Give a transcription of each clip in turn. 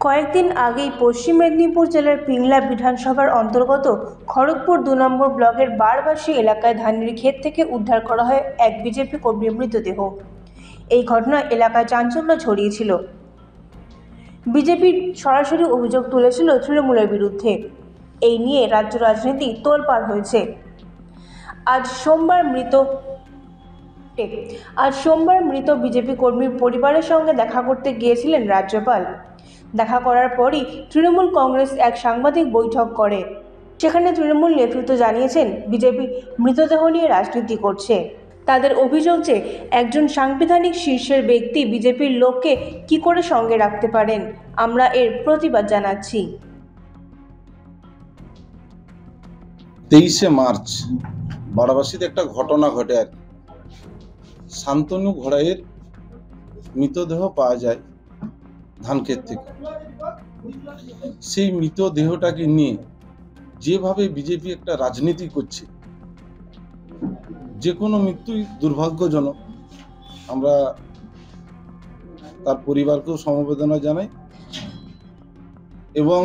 কয়েকদিন আগেই পশ্চিম মেদিনীপুর জেলার পিংলা বিধানসভার অন্তর্গত খড়গপুর ২ নম্বর ব্লকের বারবাসী এলাকায় ধানের ক্ষেত থেকে উদ্ধার করা হয় এক বিজেপি কর্মীর মৃতদেহ। এই ঘটনায় এলাকায় চাঞ্চল্য ছড়িয়েছিল। বিজেপি সরাসরি অভিযোগ তুলেছিল তৃণমূলের বিরুদ্ধে। এই নিয়ে রাজ্য রাজনীতি তোলপাড় হয়েছে। আজ সোমবার মৃত বিজেপি কর্মীর পরিবারের সঙ্গে দেখা করতে গিয়েছিলেন রাজ্যপাল। দেখা করার পরই তৃণমূল কংগ্রেস এক সাংবাদিক বৈঠক করে। সেখানে তৃণমূল নেতৃত্ব জানিয়েছেন বিজেপি মৃতদেহ নিয়ে রাজনীতি করছে। তাদের অভিযোগ যে একজন সাংবিধানিক শীর্ষের ব্যক্তি বিজেপির লোককে কি করে সঙ্গে রাখতে পারেন। আমরা এর প্রতিবাদ জানাচ্ছি। 23শে মার্চ বারাবাসীতে একটা ঘটনা ঘটে। আর শান্তনু ঘোড়াইয়ের মৃতদেহ পাওয়া যায় ধানক্ষেত থেকে। সেই মৃতদেহটাকে নিয়ে যেভাবে বিজেপি একটা রাজনীতি করছে, যে কোনো মৃত্যুই দুর্ভাগ্যজনক। আমরা তার পরিবারকেও সমবেদনা জানাই এবং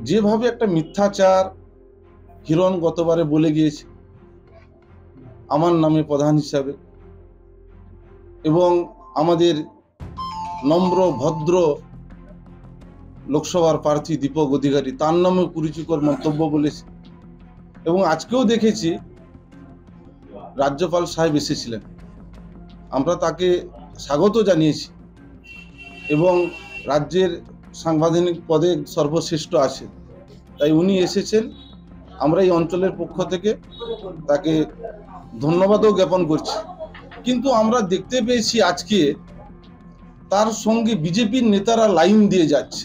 যেভাবে একটা মিথ্যাচার হিরণ গতবারে বলে গিয়েছে আমার নামে প্রধান হিসাবে, এবং আমাদের নম্র ভদ্র লোকসভার প্রার্থী দীপক অধিকারী তার নামে কুরুচিকর মন্তব্য বলেছে। এবং আজকেও দেখেছি রাজ্যপাল সাহেব এসেছিলেন, আমরা তাকে স্বাগত জানিয়েছি এবং রাজ্যের সাংবিধানিক পদে সর্বশ্রেষ্ঠ আছেন, তাই উনি এসেছেন। আমরা এই অঞ্চলের পক্ষ থেকে তাকে ধন্যবাদও জ্ঞাপন করছি। কিন্তু আমরা দেখতে পেয়েছি আজকে তার সঙ্গে বিজেপির নেতারা লাইন দিয়ে যাচ্ছে।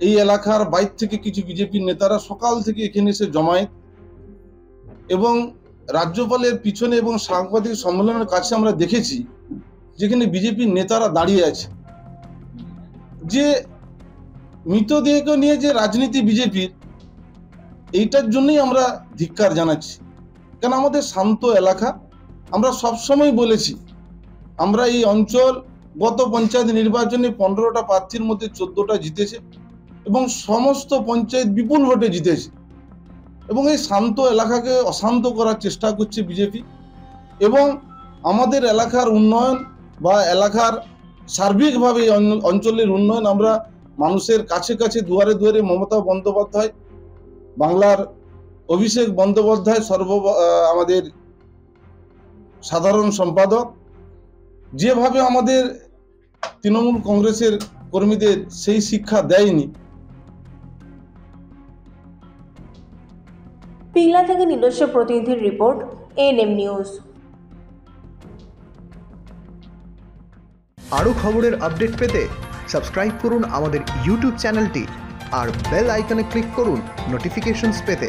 এই এলাকার বাইরে থেকে কিছু বিজেপির নেতারা সকাল থেকে এখানে এসে জমায়েত, এবং রাজ্যপালের পিছনে এবং সাংবাদিক সম্মেলনের কাছে আমরা দেখেছি যেখানে বিজেপির নেতারা দাঁড়িয়ে আছে। যে মৃতদেহকে নিয়ে যে রাজনীতি বিজেপির, এইটার জন্যই আমরা ধিক্কার জানাচ্ছি। কারণ আমাদের শান্ত এলাকা, আমরা সবসময় বলেছি আমরা এই অঞ্চল গত পঞ্চায়েত নির্বাচনে 15টা প্রার্থীর মধ্যে 14টা জিতেছে এবং সমস্ত পঞ্চায়েত বিপুল ভোটে জিতেছে। এবং এই শান্ত এলাকাকে অশান্ত করার চেষ্টা করছে বিজেপি। এবং আমাদের এলাকার উন্নয়ন বা এলাকার সার্বিকভাবে এই অঞ্চলের উন্নয়ন আমরা মানুষের কাছে কাছে দুয়ারে দুয়ারে মমতা বন্দ্যোপাধ্যায়, বাংলার অভিষেক বন্দ্যোপাধ্যায় আমাদের সাধারণ সম্পাদক যেভাবে আমাদের তৃণমূল কংগ্রেসের কর্মীদের সেই শিক্ষা দেয়নি। পিংলা থেকে নিজস্ব প্রতিনিধির রিপোর্ট, এএনএম নিউজ। আরও খবরের আপডেট পেতে সাবস্ক্রাইব করুন আমাদের ইউটিউব চ্যানেলটি আর বেল আইকনে ক্লিক করুন নোটিফিকেশনস পেতে।